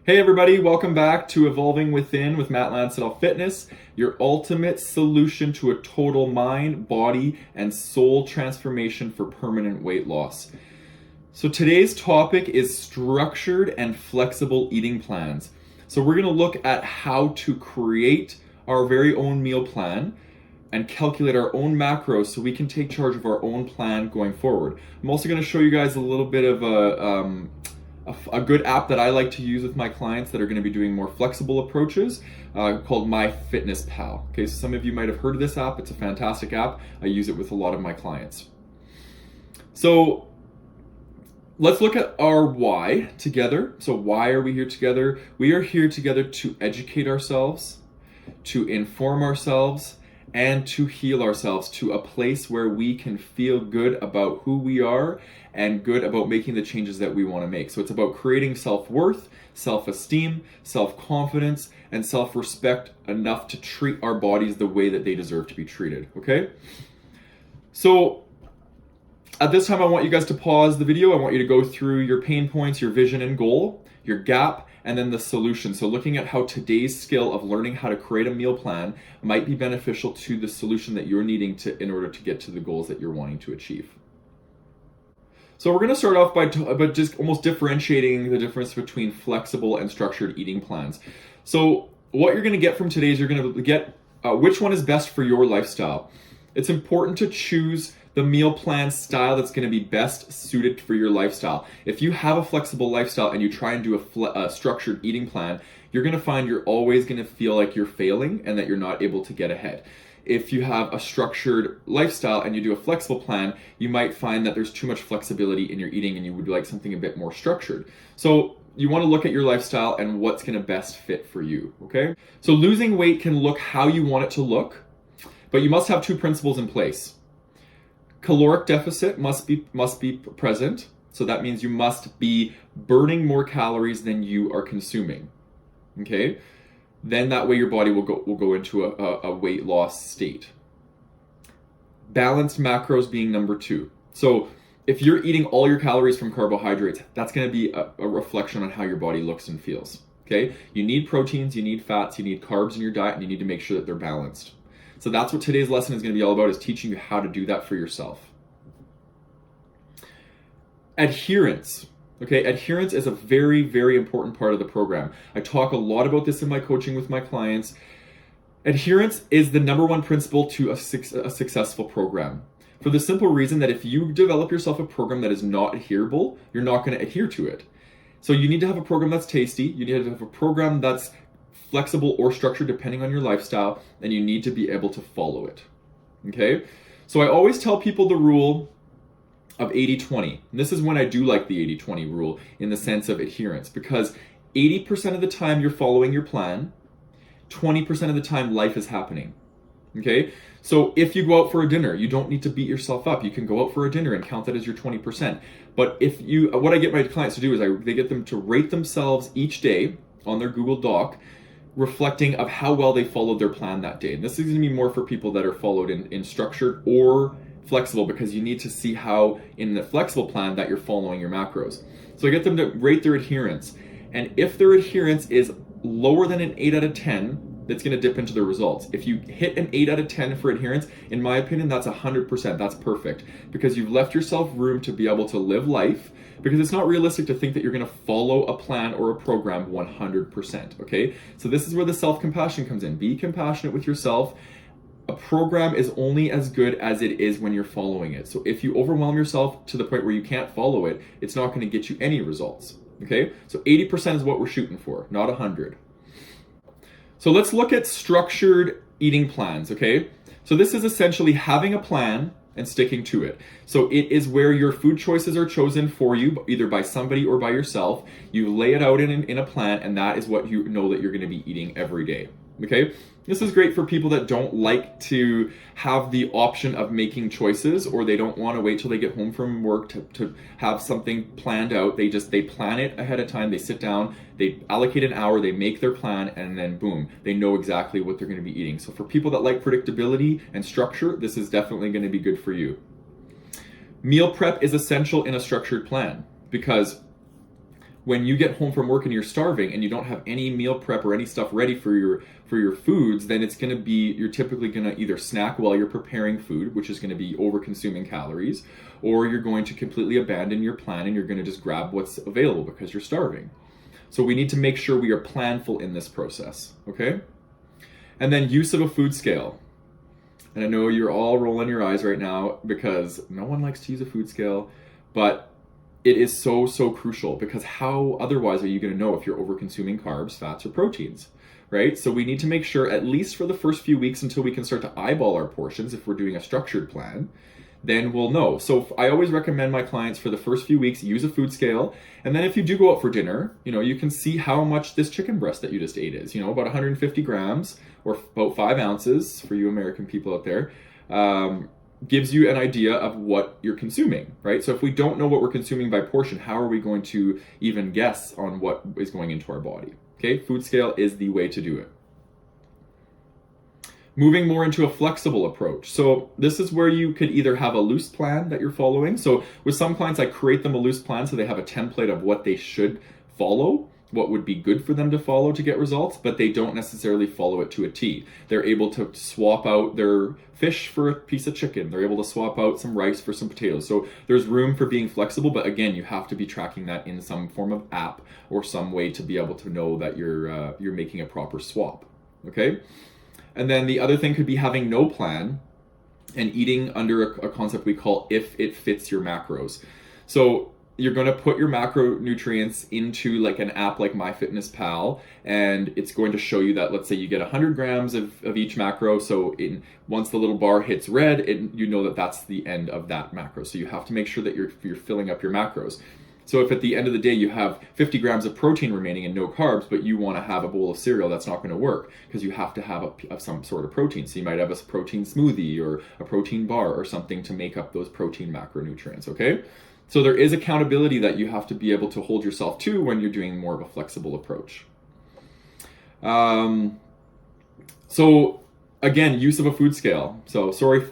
Hey everybody, welcome back to Evolving Within with Matt Lancedale Fitness, your ultimate solution to a total mind, body, and soul transformation for permanent weight loss. So today's topic is structured and flexible eating plans. So we're going to look at how to create our very own meal plan and calculate our own macros so we can take charge of our own plan going forward. I'm also going to show you guys a little bit of a good app that I like to use with my clients that are going to be doing more flexible approaches called MyFitnessPal. Okay, so some of you might have heard of this app. It's a fantastic app. I use it with a lot of my clients. So let's look at our why together. So why are we here together? We are here together to educate ourselves, to inform ourselves, and to heal ourselves to a place where we can feel good about who we are and good about making the changes that we want to make. So it's about creating self-worth, self-esteem, self-confidence, and self-respect enough to treat our bodies the way that they deserve to be treated, okay? So at this time, I want you guys to pause the video. I want you to go through your pain points, your vision and goal, your gap, and then the solution. So looking at how today's skill of learning how to create a meal plan might be beneficial to the solution that you're needing to in order to get to the goals that you're wanting to achieve. So we're going to start off by just almost differentiating the difference between flexible and structured eating plans. So what you're going to get from today is you're going to get which one is best for your lifestyle. It's important to choose the meal plan style that's going to be best suited for your lifestyle. If you have a flexible lifestyle and you try and do a structured eating plan, you're going to find you're always going to feel like you're failing and that you're not able to get ahead. If you have a structured lifestyle and you do a flexible plan, you might find that there's too much flexibility in your eating and you would like something a bit more structured. So you want to look at your lifestyle and what's going to best fit for you, okay? So losing weight can look how you want it to look, but you must have two principles in place. Caloric deficit must be present, so that means you must be burning more calories than you are consuming. Okay, then that way your body will go into a weight loss state. Balanced macros being number two. So if you're eating all your calories from carbohydrates, that's going to be a reflection on how your body looks and feels. Okay, you need proteins, you need fats, you need carbs in your diet, and you need to make sure that they're balanced. So that's what today's lesson is going to be all about, is teaching you how to do that for yourself. Adherence. Okay, adherence is a very, very important part of the program. I talk a lot about this in my coaching with my clients. Adherence is the number one principle to a successful program. For the simple reason that if you develop yourself a program that is not adherable, you're not going to adhere to it. So you need to have a program that's tasty. You need to have a program that's flexible or structured depending on your lifestyle, and you need to be able to follow it. Okay? So I always tell people the rule of 80-20. And this is when I do like the 80-20 rule in the sense of adherence, because 80% of the time you're following your plan, 20% of the time life is happening. Okay? So if you go out for a dinner, you don't need to beat yourself up. You can go out for a dinner and count that as your 20%. But what I get my clients to do is they get them to rate themselves each day on their Google Doc, reflecting of how well they followed their plan that day. And this is going to be more for people that are followed in structured or flexible, because you need to see how in the flexible plan that you're following your macros. So I get them to rate their adherence. And if their adherence is lower than an 8 out of 10, that's going to dip into the results. If you hit an 8 out of 10 for adherence, in my opinion, that's 100%. That's perfect, because you've left yourself room to be able to live life, because it's not realistic to think that you're going to follow a plan or a program 100%, okay? So this is where the self-compassion comes in. Be compassionate with yourself. A program is only as good as it is when you're following it. So if you overwhelm yourself to the point where you can't follow it, it's not going to get you any results, okay? So 80% is what we're shooting for, not 100. So let's look at structured eating plans, okay? So this is essentially having a plan and sticking to it. So it is where your food choices are chosen for you, either by somebody or by yourself. You lay it out in a plan, and that is what you know that you're going to be eating every day, okay? This is great for people that don't like to have the option of making choices, or they don't want to wait till they get home from work to have something planned out. They plan it ahead of time. They sit down, they allocate an hour, they make their plan, and then boom, they know exactly what they're going to be eating. So for people that like predictability and structure, this is definitely going to be good for you. Meal prep is essential in a structured plan, because when you get home from work and you're starving and you don't have any meal prep or any stuff ready for your foods, then it's going to be, you're typically going to either snack while you're preparing food, which is going to be over consuming calories, or you're going to completely abandon your plan and you're going to just grab what's available because you're starving. So we need to make sure we are planful in this process, okay? And then use of a food scale. And I know you're all rolling your eyes right now because no one likes to use a food scale, but it is so, so crucial, because how otherwise are you going to know if you're over consuming carbs, fats, or proteins, right? So we need to make sure, at least for the first few weeks until we can start to eyeball our portions, if we're doing a structured plan, then we'll know. So I always recommend my clients for the first few weeks, use a food scale. And then if you do go out for dinner, you can see how much this chicken breast that you just ate is, about 150 grams or about 5 ounces for you American people out there. Gives you an idea of what you're consuming, right? So if we don't know what we're consuming by portion, how are we going to even guess on what is going into our body? Okay, food scale is the way to do it. Moving more into a flexible approach. So this is where you could either have a loose plan that you're following. So with some clients, I create them a loose plan so they have a template of what they should follow, what would be good for them to follow to get results, but they don't necessarily follow it to a T. They're able to swap out their fish for a piece of chicken. They're able to swap out some rice for some potatoes. So there's room for being flexible, but again, you have to be tracking that in some form of app or some way to be able to know that you're making a proper swap, okay? And then the other thing could be having no plan and eating under a concept we call if it fits your macros. So you're going to put your macronutrients into like an app like MyFitnessPal, and it's going to show you that, let's say you get 100 grams of each macro. So once the little bar hits red, you know that that's the end of that macro. So you have to make sure that you're filling up your macros. So if at the end of the day you have 50 grams of protein remaining and no carbs, but you want to have a bowl of cereal, that's not going to work, because you have to have some sort of protein. So you might have a protein smoothie or a protein bar or something to make up those protein macronutrients, okay? So there is accountability that you have to be able to hold yourself to when you're doing more of a flexible approach. So again, use of a food scale. So sorry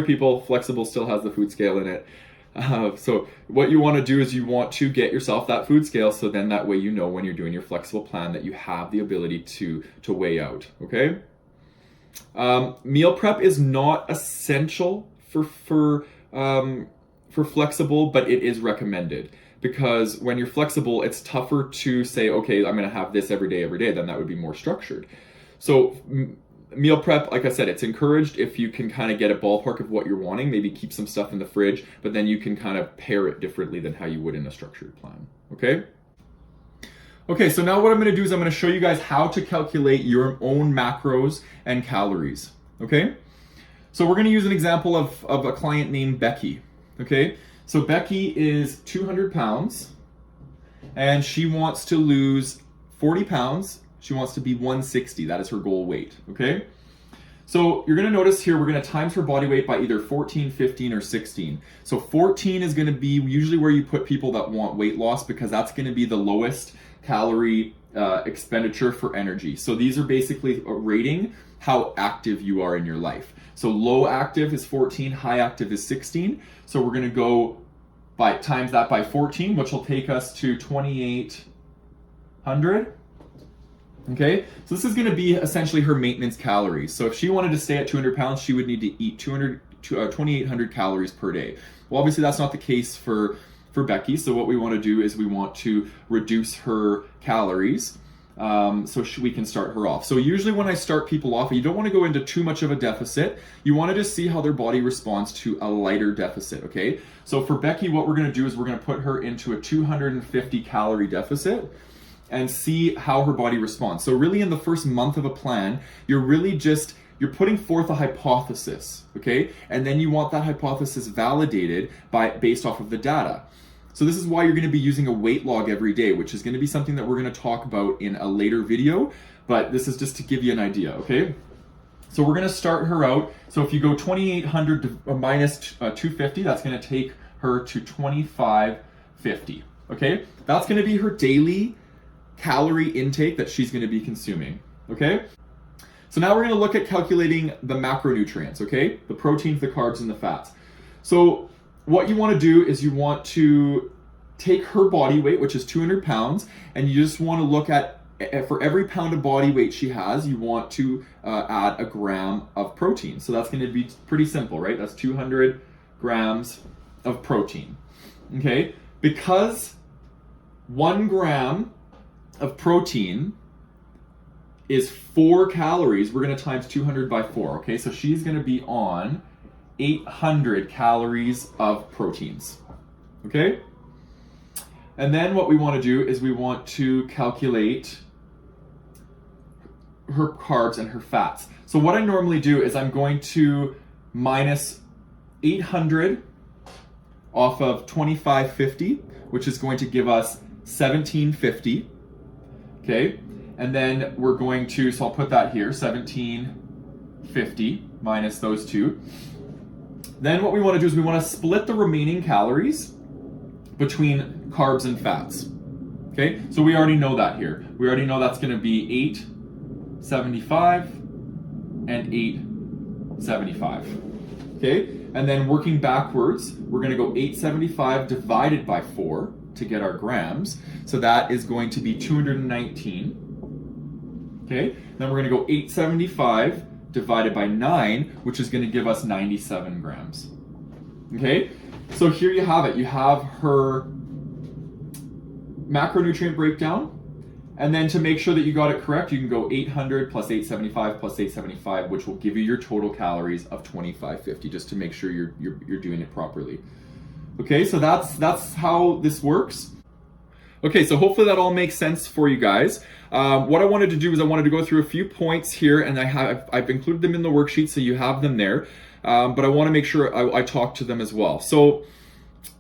people, flexible still has the food scale in it. So what you want to do is you want to get yourself that food scale, so then that way when you're doing your flexible plan that you have the ability to weigh out, okay? Meal prep is not essential for flexible, but it is recommended, because when you're flexible, it's tougher to say, okay, I'm going to have this every day, then that would be more structured. So meal prep, like I said, it's encouraged if you can kind of get a ballpark of what you're wanting, maybe keep some stuff in the fridge, but then you can kind of pair it differently than how you would in a structured plan, okay? Okay, so now what I'm going to do is I'm going to show you guys how to calculate your own macros and calories, okay? So we're going to use an example of a client named Becky, okay? So Becky is 200 pounds, and she wants to lose 40 pounds. She wants to be 160. That is her goal weight, okay? So you're going to notice here, we're going to times her body weight by either 14, 15, or 16. So 14 is going to be usually where you put people that want weight loss, because that's going to be the lowest calorie expenditure for energy. So these are basically rating how active you are in your life. So low active is 14, high active is 16. So we're going to go times that by 14, which will take us to 2,800. Okay, so this is going to be essentially her maintenance calories. So if she wanted to stay at 200 pounds, she would need to eat 2,800 calories per day. Well, obviously that's not the case for Becky. So what we want to do is we want to reduce her calories so we can start her off. So usually when I start people off, you don't want to go into too much of a deficit. You want to just see how their body responds to a lighter deficit, okay? So for Becky, what we're going to do is we're going to put her into a 250 calorie deficit and see how her body responds. So really in the first month of a plan, you're putting forth a hypothesis, okay? And then you want that hypothesis validated based off of the data. So this is why you're going to be using a weight log every day, which is going to be something that we're going to talk about in a later video, but this is just to give you an idea, okay? So we're going to start her out. So if you go 2,800 minus 250, that's going to take her to 2,550, okay? That's going to be her daily calorie intake that she's going to be consuming, okay? So now we're going to look at calculating the macronutrients, okay? The proteins, the carbs, and the fats. So what you want to do is you want to take her body weight, which is 200 pounds, and you just want to look at, for every pound of body weight she has, you want to add a gram of protein. So that's going to be pretty simple, right? That's 200 grams of protein. Okay? Because 1 gram of protein is 4 calories, we're going to times 200 by 4. Okay? So she's going to be on 800 calories of proteins. Okay? And then what we want to do is we want to calculate her carbs and her fats. So what I normally do is I'm going to minus 800 off of 2550, which is going to give us 1750. Okay, and then we're going to, so I'll put that here, 1750 minus those two. Then what we want to do is we want to split the remaining calories between carbs and fats. Okay, so we already know that here. We already know that's going to be 875 and 875. Okay, and then working backwards, we're going to go 875 divided by 4 to get our grams. So that is going to be 219. Okay, then we're going to go 875 divided by 9, which is going to give us 97 grams. Okay, so here you have it. You have her macronutrient breakdown. And then to make sure that you got it correct, you can go 800 plus 875 plus 875, which will give you your total calories of 2550, just to make sure you're doing it properly. Okay, so that's how this works. Okay, so hopefully that all makes sense for you guys. What I wanted to do is I wanted to go through a few points here, and I've included them in the worksheet, so you have them there. But I want to make sure I talk to them as well. So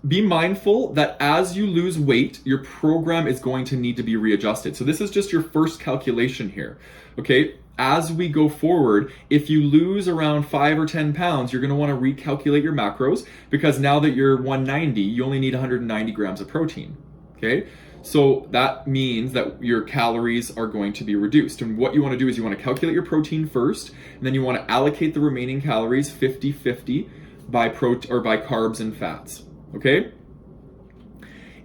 be mindful that as you lose weight, your program is going to need to be readjusted. So this is just your first calculation here. Okay, as we go forward, if you lose around 5 or 10 pounds, you're going to want to recalculate your macros, because now that you're 190, you only need 190 grams of protein. Okay, so that means that your calories are going to be reduced. And what you want to do is you want to calculate your protein first, and then you want to allocate the remaining calories 50-50 by carbs and fats. Okay?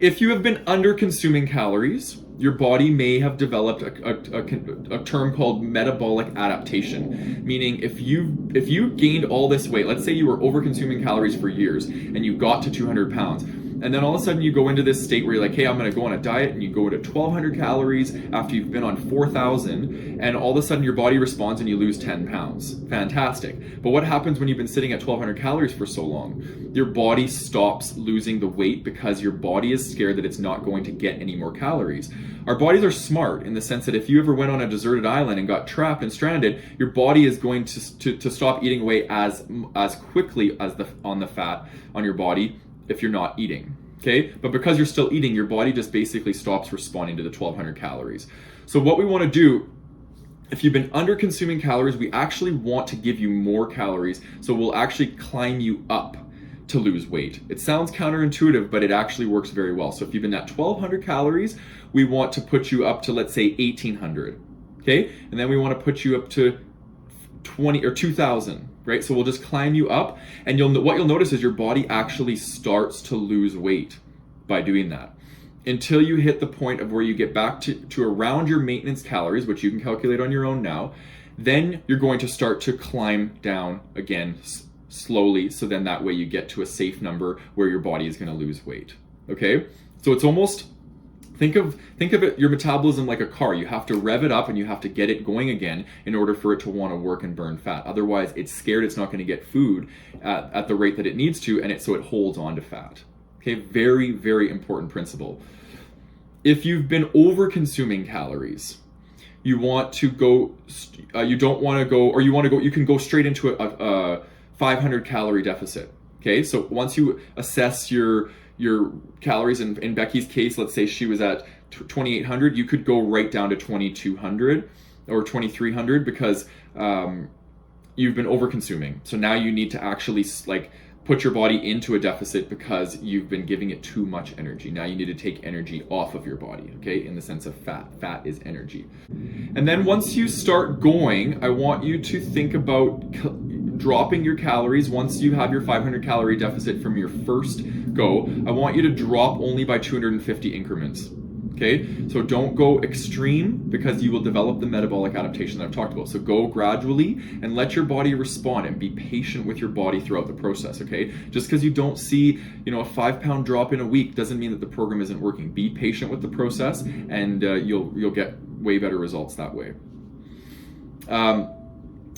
If you have been under consuming calories, your body may have developed a term called metabolic adaptation, meaning if you gained all this weight, let's say you were over consuming calories for years and you got to 200 pounds, and then all of a sudden you go into this state where you're like, hey, I'm going to go on a diet, and you go to 1,200 calories after you've been on 4,000, and all of a sudden your body responds and you lose 10 pounds. Fantastic. But what happens when you've been sitting at 1,200 calories for so long? Your body stops losing the weight because your body is scared that it's not going to get any more calories. Our bodies are smart in the sense that if you ever went on a deserted island and got trapped and stranded, your body is going to stop eating away as quickly as on the fat on your body if you're not eating. Okay, but because you're still eating, your body just basically stops responding to the 1,200 calories. So what we want to do, if you've been under consuming calories, we actually want to give you more calories, so we'll actually climb you up to lose weight. It sounds counterintuitive, but it actually works very well. So if you've been at 1,200 calories, we want to put you up to, let's say, 1,800. Okay, and then we want to put you up to 20 or 2,000. Right, so we'll just climb you up, and what you'll notice is your body actually starts to lose weight by doing that, until you hit the point of where you get back to around your maintenance calories, which you can calculate on your own now. Then you're going to start to climb down again slowly, so then that way you get to a safe number where your body is going to lose weight. Okay, so it's almost, think of it, your metabolism like a car. You have to rev it up and you have to get it going again in order for it to want to work and burn fat. Otherwise, it's scared it's not going to get food at the rate that it needs to, and so it holds on to fat. Okay, very, very important principle. If you've been over consuming calories, you want to go, you don't want to go, or you want to go, you can go straight into a 500 calorie deficit. Okay, so once you assess your calories, in Becky's case, let's say she was at 2,800, you could go right down to 2,200 or 2,300 because you've been over consuming. So now you need to actually put your body into a deficit because you've been giving it too much energy. Now you need to take energy off of your body, okay, in the sense of fat. Fat is energy. And then once you start going, I want you to think about dropping your calories once you have your 500 calorie deficit from your first go. I want you to drop only by 250 increments. Okay, so don't go extreme because you will develop the metabolic adaptation that I've talked about. So go gradually and let your body respond and be patient with your body throughout the process, okay? Just because you don't see, a 5-pound drop in a week doesn't mean that the program isn't working. Be patient with the process and you'll get way better results that way.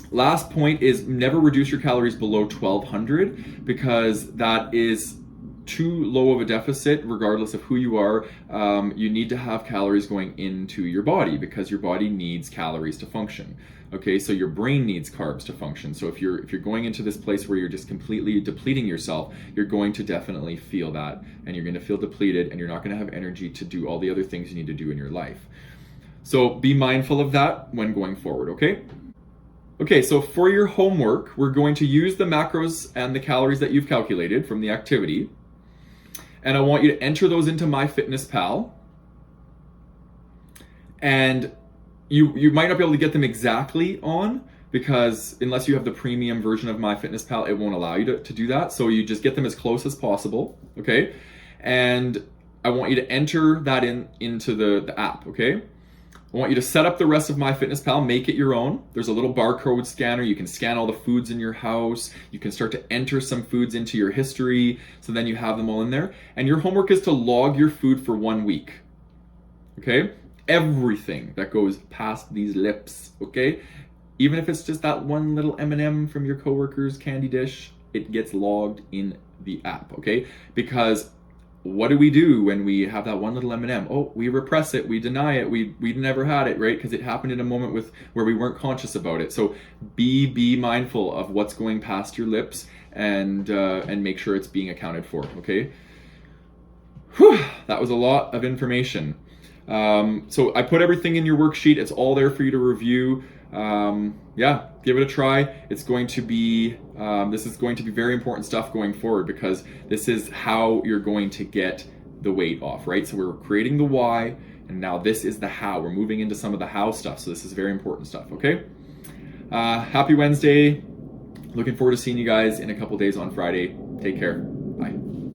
Last point is never reduce your calories below 1200 because that is too low of a deficit regardless of who you are. You need to have calories going into your body because your body needs calories to function. Okay, so your brain needs carbs to function. So if you're going into this place where you're just completely depleting yourself, you're going to definitely feel that, and you're going to feel depleted, and you're not going to have energy to do all the other things you need to do in your life. So be mindful of that when going forward, okay? Okay, so for your homework, we're going to use the macros and the calories that you've calculated from the activity. And I want you to enter those into MyFitnessPal. And you might not be able to get them exactly on because unless you have the premium version of MyFitnessPal, it won't allow you to do that. So you just get them as close as possible, okay? And I want you to enter that into the app, okay? I want you to set up the rest of MyFitnessPal, make it your own. There's a little barcode scanner. You can scan all the foods in your house. You can start to enter some foods into your history. So then you have them all in there. And your homework is to log your food for 1 week. Okay? Everything that goes past these lips, okay? Even if it's just that one little M&M from your coworker's candy dish, it gets logged in the app, okay? Because what do we do when we have that one little M&M? Oh, we repress it, we deny it, we never had it, right? Because it happened in a moment where we weren't conscious about it. So be mindful of what's going past your lips and make sure it's being accounted for, okay? Whew, that was a lot of information. So I put everything in your worksheet. It's all there for you to review. Yeah, give it a try. It's going to be, this is going to be very important stuff going forward because this is how you're going to get the weight off, right? So we're creating the why, and now this is the how. We're moving into some of the how stuff. So this is very important stuff, okay? Happy Wednesday. Looking forward to seeing you guys in a couple days on Friday. Take care.